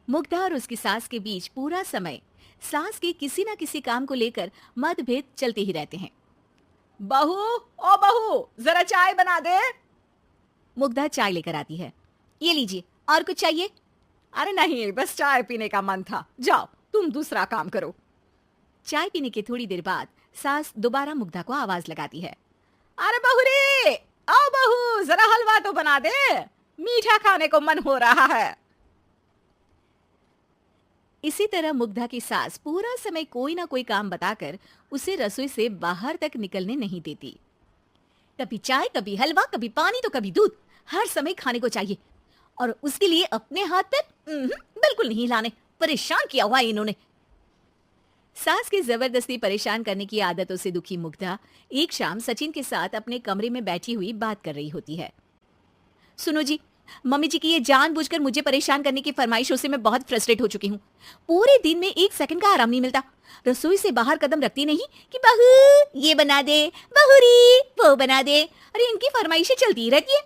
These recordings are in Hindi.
मुग्धा और उसकी सास के बीच पूरा समय सास के किसी न किसी काम को लेकर मतभेद चलते ही रहते हैं। बहू, ओ बहू, जरा चाय बना दे। मुग्धा चाय लेकर आती है। ये लीजिए, और कुछ चाहिए? अरे नहीं, बस चाय पीने का मन था। जाओ तुम दूसरा काम करो। चाय पीने के थोड़ी देर बाद सास दोबारा मुग्धा को आवाज लगाती है। अरे बहू रे, आओ बहू, जरा हलवा तो बना दे, मीठा खाने को मन हो रहा है। इसी तरह मुग्धा की सास पूरा समय कोई ना कोई काम बताकर उसे रसोई से बाहर तक निकलने नहीं देती। कभी चाय, कभी हलवा, कभी पानी तो कभी दूध, हर समय खाने को चाहिए। और उसके लिए अपने हाथ पैर बिल्कुल नहीं हिलाने। परेशान किया हुआ है इन्होंने। सास की जबरदस्ती परेशान करने की आदतों से दुखी मुग्धा एक शाम सचिन के साथ अपने कमरे में बैठी हुई बात कर रही होती है। सुनो जी, मम्मी जी की ये जानबूझकर मुझे परेशान करने की फरमाइशों से मैं बहुत फ्रस्ट्रेट हो चुकी हूँ। पूरे दिन में एक सेकंड का आराम नहीं मिलता। रसोई से बाहर कदम रखती नहीं कि बहू ये बना दे, बहुरी वो बना दे। अरे इनकी फरमाइशें चलती ही रहती है।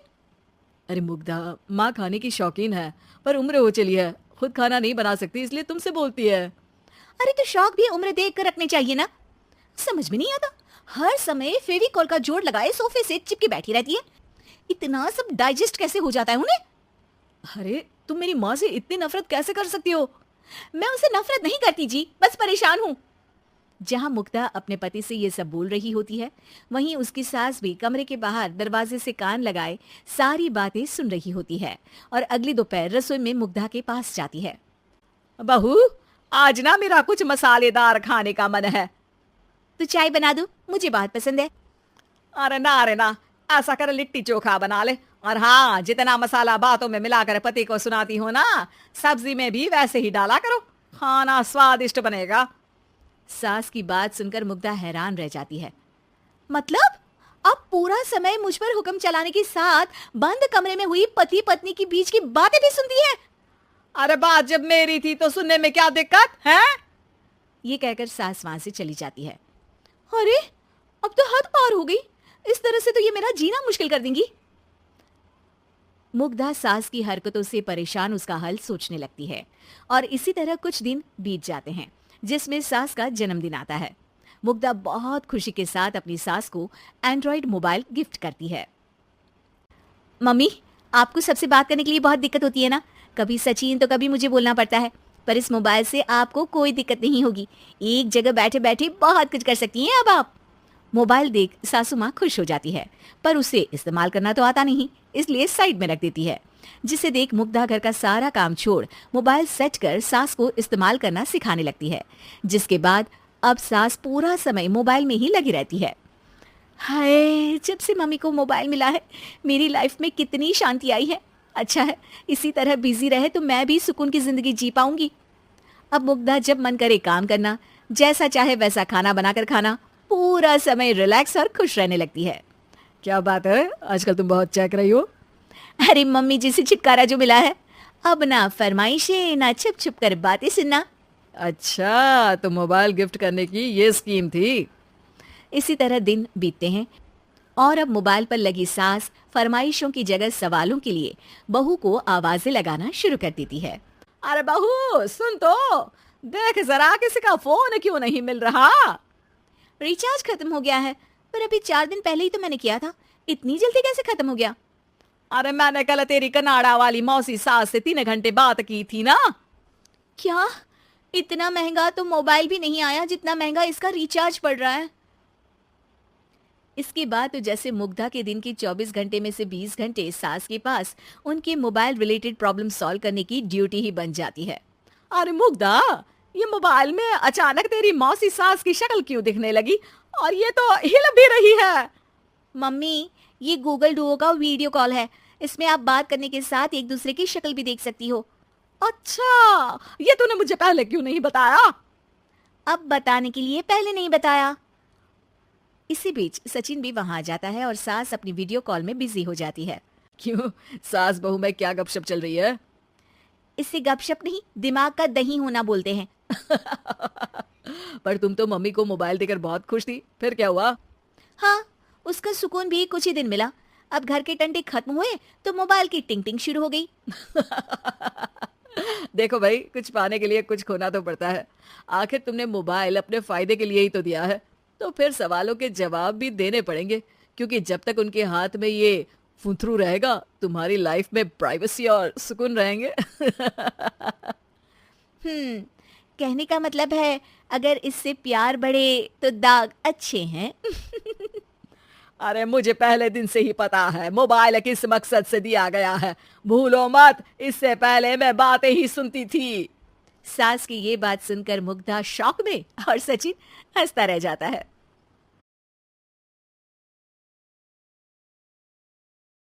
अरे मुग्धा, माँ खाने की शौकीन है, पर उम्र हो चली है, खुद खाना नहीं बना सकती, इसलिए तुमसे बोलती है। अरे तो शौक भी उम्र देख कर रखने चाहिए ना। समझ में नहीं आता, हर समय फेविकॉल का जोड़ लगाए सोफे से चिपके बैठी रहती है। इतना सब डाइजेस्ट कैसे हो जाता है उन्हें? अरे तुम मेरी माँ से इतनी नफरत कैसे कर सकती हो? मैं उनसे नफरत नहीं करती जी, बस परेशान हूँ। जहां मुग्धा अपने पति से ये सब बोल रही होती है, वहीं उसकी सास भी कमरे के बाहर दरवाजे से कान लगाए सारी बातें सुन रही होती है और अगली दोपहर रसोई में मुग्धा के पास जाती है। बहू, आज ना मेरा कुछ मसालेदार खाने का मन है। तो चाय बना दूं? मुझे बहुत पसंद है। अरे ना, ऐसा कर लिट्टी चोखा बना ले। और हाँ, जितना मसाला बातों में मिलाकर पति को सुनाती हो ना, सब्जी में भी वैसे ही डाला करो, खाना स्वादिष्ट बनेगा। सास की बात सुनकर मुग्धा हैरान रह जाती है। मतलब अब पूरा समय मुझ पर हुक्म चलाने के साथ बंद कमरे में हुई पति पत्नी की बीच की बातें भी सुनती है? अरे बात जब मेरी थी तो सुनने में क्या दिक्कत है? ये कहकर सास वहां से चली जाती है। अरे अब तो हद पार हो गई, इस तरह से तो ये मेरा जीना मुश्किल कर देंगी। मुग्धा सास की हरकतों से परेशान उसका हल सोचने लगती है और इसी तरह कुछ दिन बीत जाते हैं, जिसमें सास का जन्मदिन आता है। मुग्धा बहुत खुशी के साथ अपनी सास को एंड्रॉइड मोबाइल गिफ्ट करती है। मम्मी, आपको सबसे बात करने के लिए बहुत दिक्कत होती है ना, कभी सचिन तो कभी मुझे बोलना पड़ता है, पर इस मोबाइल से आपको कोई दिक्कत नहीं होगी। एक जगह बैठे बैठे बहुत कुछ कर सकती हैं अब आप। मोबाइल देख सासू माँ खुश हो जाती है, पर उसे इस्तेमाल करना तो आता नहीं, इसलिए साइड में रख देती है। जिसे देख मुग्धा घर का सारा काम छोड़ मोबाइल सेट कर सास को इस्तेमाल करना सिखाने लगती है, जिसके बाद अब सास पूरा समय मोबाइल में ही लगी रहती है। हाय, जब से मम्मी को मोबाइल मिला है मेरी लाइफ में कितनी शांति आई है। अच्छा है, इसी तरह बिजी रहे तो मैं भी सुकून की जिंदगी जी पाऊंगी। अब मुग्धा जब मन करे काम करना, जैसा चाहे वैसा खाना बनाकर खाना, पूरा समय रिलैक्स और खुश रहने लगती है। क्या बात है, आजकल तुम बहुत चहक रही हो। अरे मम्मी जी से छुटकारा जो मिला है, अब ना फरमाइशें ना छुप छुप कर बातें सुनना। अच्छा, तो मोबाइल गिफ्ट करने की ये स्कीम थी। इसी तरह दिन बीतते हैं और अब मोबाइल पर लगी सास फरमाइशों की जगह सवालों के लिए बहू को आवाजें लगाना शुरू कर देती है। अरे बहू सुन तो, देख जरा किसी का फोन क्यों नहीं मिल रहा? रिचार्ज खत्म हो गया है, पर अभी 4 दिन पहले ही तो मैंने किया था, इतनी जल्दी कैसे खत्म हो गया? अरे मैंने कल तेरी कनाडा वाली मौसी सास से 3 घंटे बात की थी ना। क्या? इतना महंगा तो मोबाइल भी नहीं आया जितना महंगा इसका रिचार्ज पड़ रहा है। इसके बाद तो जैसे मुग्धा के दिन की 24 घंटे में से 20 घंटे सास के पास उनके मोबाइल रिलेटेड प्रॉब्लम सॉल्व करने की ड्यूटी ही बन जाती है। अरे मुग्धा, ये मोबाइल में अचानक तेरी मौसी सास की शक्ल क्यों दिखने लगी? और ये तो हिल भी रही है। मम्मी, ये गूगल डुओ का वीडियो कॉल है, इसमें आप बात करने के साथ एक दूसरे की शक्ल भी देख सकती हो। अच्छा, ये तूने मुझे पहले क्यों नहीं बताया? अब बताने के लिए पहले नहीं बताया। इसी बीच सचिन भी वहां आ जाता है और सास अपनी वीडियो कॉल में बिजी हो जाती है। क्यों, सास बहू में क्या गपशप चल रही है? इससे गपशप नहीं, दिमाग का दही होना बोलते हैं। पर तुम तो मम्मी को मोबाइल देकर बहुत खुश थी, फिर क्या हुआ? हाँ, उसका सुकून भी कुछ ही दिन मिला। अब घर के टंटे खत्म हुए तो मोबाइल की टिंग टिंग शुरू हो गई। देखो भाई, कुछ पाने के लिए कुछ खोना तो पड़ता है। आखिर तुमने मोबाइल अपने फायदे के लिए ही तो दिया है, तो फिर सवालों के जवाब भी देने पड़ेंगे, क्योंकि जब तक उनके हाथ में ये फुंथरू रहेगा, तुम्हारी लाइफ में प्राइवेसी और सुकून रहेंगे। हम्म, कहने का मतलब है अगर इससे प्यार बढ़े तो दाग अच्छे हैं। अरे मुझे पहले दिन से ही पता है मोबाइल किस मकसद से दिया गया है। भूलो मत, इससे पहले मैं बातें ही सुनती थी। सास की ये बात सुनकर मुग्धा शॉक में और सचिन हंसता रह जाता है।